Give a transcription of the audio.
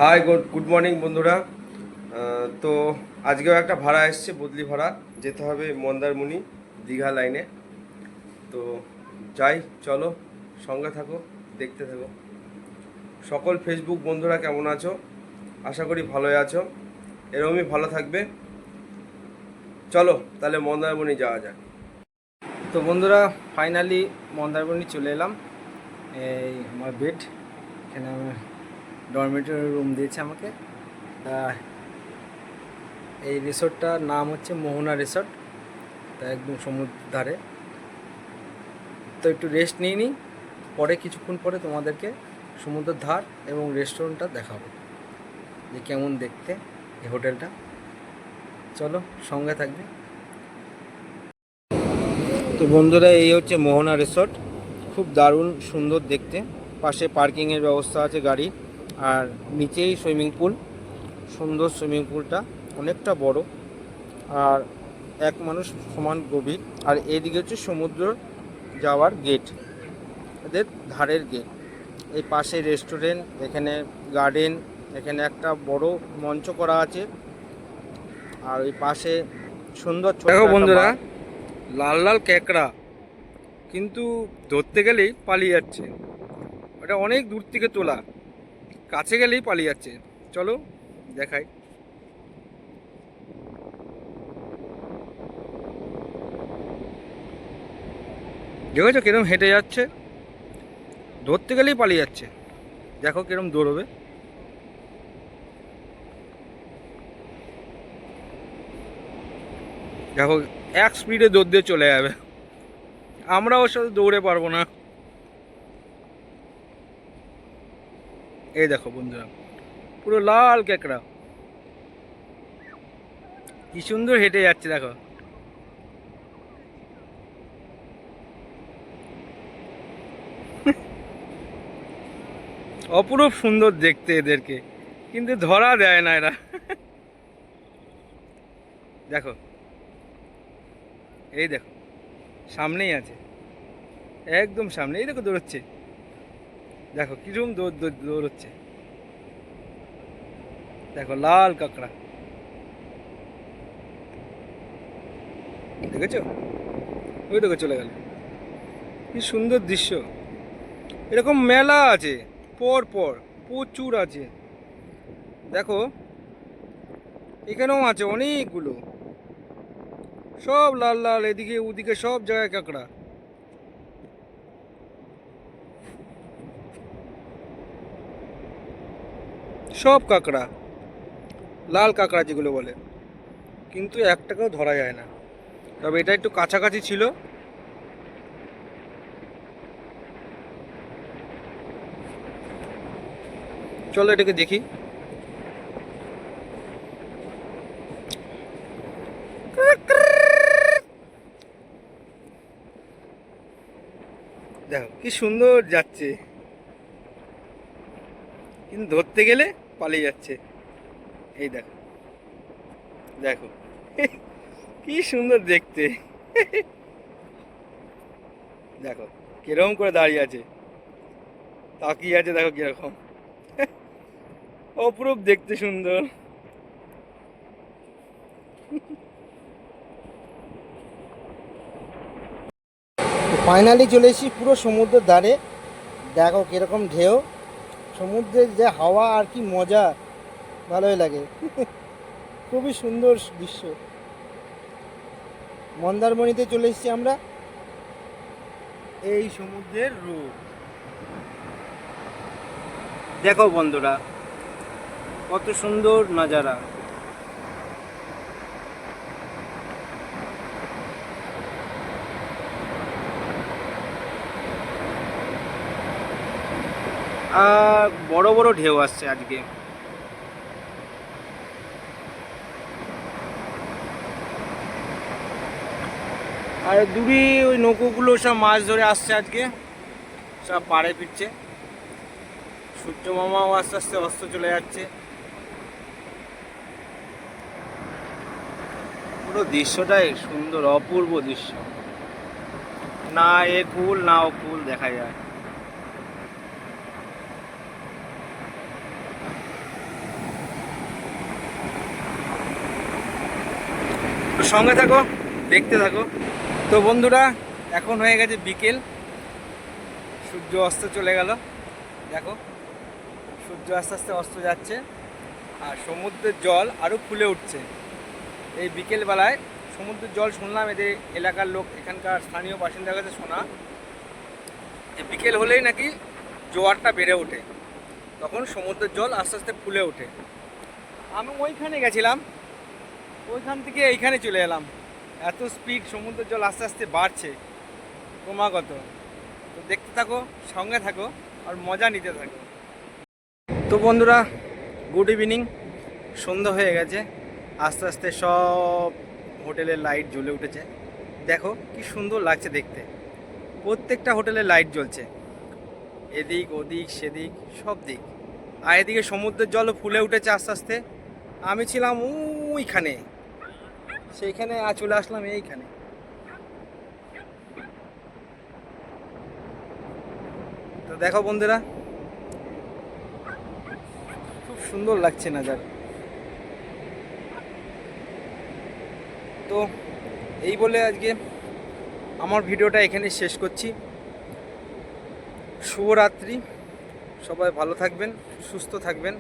Hi good morning বন্ধুরা। তো আজকেও একটা ভাড়া এসছে, বদলি ভাড়া। যেতে হবে মন্দারমণি দীঘা লাইনে। তো যাই, চলো, সঙ্গে থাকো, দেখতে থাকো। সকল ফেসবুক বন্ধুরা কেমন আছো? আশা করি ভালোই আছো, এরকমই ভালো থাকবে। চলো তাহলে মন্দারমণি যাওয়া যাক। তো বন্ধুরা, ফাইনালি মন্দারমণি চলে এলাম। এই আমার বেড, এখানে আমার ডরমেটরি রুম দিয়েছে আমাকে। তা এই রিসোর্টটার নাম হচ্ছে মোহনা রিসোর্ট। তা একদম সমুদ্র ধারে। তো একটু রেস্ট নিয়ে নিই, পরে কিছুক্ষণ পরে তোমাদেরকে সমুদ্রের ধার এবং রেস্টুরেন্টটা দেখাবো যে কেমন দেখতে এই হোটেলটা। চলো, সঙ্গে থাকবে। তো বন্ধুরা, এই হচ্ছে মোহনা রিসোর্ট। খুব দারুণ সুন্দর দেখতে। পাশে পার্কিংয়ের ব্যবস্থা আছে গাড়ি, আর নিচেই সুইমিং পুল। সুন্দর সুইমিং পুলটা, অনেকটা বড়, আর এক মানুষ সমান গভীর। আর এইদিকে হচ্ছে সমুদ্র যাওয়ার গেট, এদের ধারের গেট। এই পাশে রেস্টুরেন্ট, এখানে গার্ডেন, এখানে একটা বড় মঞ্চ করা আছে। আর ওই পাশে সুন্দর ছোট দেখো বন্ধুরা, লাল লাল ক্যাকড়া, কিন্তু ধরতে গেলেই পালিয়ে যাচ্ছে। ওটা অনেক দূর থেকে তোলা, কাছে গেলেই পালিয়ে যাচ্ছে। চলো দেখাই। দেখেছো কিরম হেঁটে যাচ্ছে, ধরতে গেলেই পালিয়ে যাচ্ছে। দেখো কিরম দৌড়বে। দেখো, এক স্পিডে দৌড় দিয়ে চলে যাবে। আমরা ওর সাথে দৌড়ে পারবো না। এই দেখো বন্ধুরা, পুরো লাল ক্যাকড়া, কি সুন্দর হেঁটে যাচ্ছে দেখো। অপরূপ সুন্দর দেখতে এদেরকে, কিন্তু ধরা দেয় না এরা। দেখো, এই দেখো, সামনেই আছে, একদম সামনে। এই দেখো দৌড়চ্ছে, দেখো কিরম দৌড়চ্ছে। দেখো লাল কাঁকড়া, দেখেছো? ওই দেখো চলে গেল। কি সুন্দর দৃশ্য। এরকম মেলা আছে পর পর, প্রচুর আছে। দেখো, এখানেও আছে অনেকগুলো, সব লাল লাল, এদিকে ওদিকে সব জায়গায় কাঁকড়া। সব কাঁকড়া, লাল কাঁকড়া যেগুলো বলে, কিন্তু একটাকেও ধরা যায় না। তবে এটা একটু কাছাকাছি ছিল। চলো এটাকে দেখি। দেখো কি সুন্দর যাচ্ছে, কিন্তু ধরতে গেলে পালিয়ে যাচ্ছে। এই দেখো, দেখো কি সুন্দর দেখতে। দেখো কিরকম করে দাঁড়িয়ে আছে, তাকিয়ে আছে, দেখো কিরকম অপরূপ দেখতে সুন্দর। ফাইনালি চলে এসেছি পুরো সমুদ্রের ধারে। দেখো কিরকম ঢেউ, সমুদ্রের যে হাওয়া, আর কি মজা, ভালোই লাগে। খুবই সুন্দর দৃশ্য। মন্দারমণিতে চলে এসেছি আমরা। এই সমুদ্রের রূপ দেখো বন্ধুরা, কত সুন্দর নজারা। আর বড় বড় ঢেউ আসছে আজকে। আর দূরে ওই নৌকোগুলো সব মাছ ধরে আসছে আজকে, সব পাড়ে ফিরছে। সূর্য মামাও আস্তে আস্তে অস্ত চলে যাচ্ছে। পুরো দৃশ্যটাই সুন্দর, অপূর্ব দৃশ্য। না এ কুল না ও কুল দেখা যায়। তো সঙ্গে থাকো, দেখতে থাকো। তো বন্ধুরা, এখন হয়ে গেছে বিকেল, সূর্য অস্ত চলে গেল। দেখো সূর্য আস্তে আস্তে অস্ত যাচ্ছে আর সমুদ্রের জল আরও ফুলে উঠছে। এই বিকেলবেলায় সমুদ্রের জল শুনলাম, এদের এলাকার লোক, এখানকার স্থানীয় বাসিন্দার কাছে শোনা যে বিকেল হলেই নাকি জোয়ারটা বেড়ে ওঠে, তখন সমুদ্রের জল আস্তে আস্তে ফুলে ওঠে। আমি ওইখানে গেছিলাম, ওইখান থেকে এইখানে চলে এলাম। এত স্পিড সমুদ্রের জল আস্তে আস্তে বাড়ছে ক্রমাগত। তো দেখতে থাকো, সঙ্গে থাকো আর মজা নিতে থাকো। তো বন্ধুরা, গুড ইভিনিং। সন্ধ্যা হয়ে গেছে, আস্তে আস্তে সব হোটেলের লাইট জ্বলে উঠেছে। দেখো কি সুন্দর লাগছে দেখতে, প্রত্যেকটা হোটেলে লাইট জ্বলছে, এদিক ওদিক সেদিক সব দিক। আর এদিকে সমুদ্রের জলও ফুলে উঠেছে আস্তে আস্তে। আমি ছিলাম ওইখানে, সেইখানে চলে আসলাম এইখানে। তো দেখো বন্ধুরা, খুব সুন্দর লাগছে নাজারা। তো এই বলে আজকে আমার ভিডিওটা এখানে শেষ করছি। শুভরাত্রি, সবাই ভালো থাকবেন, সুস্থ থাকবেন।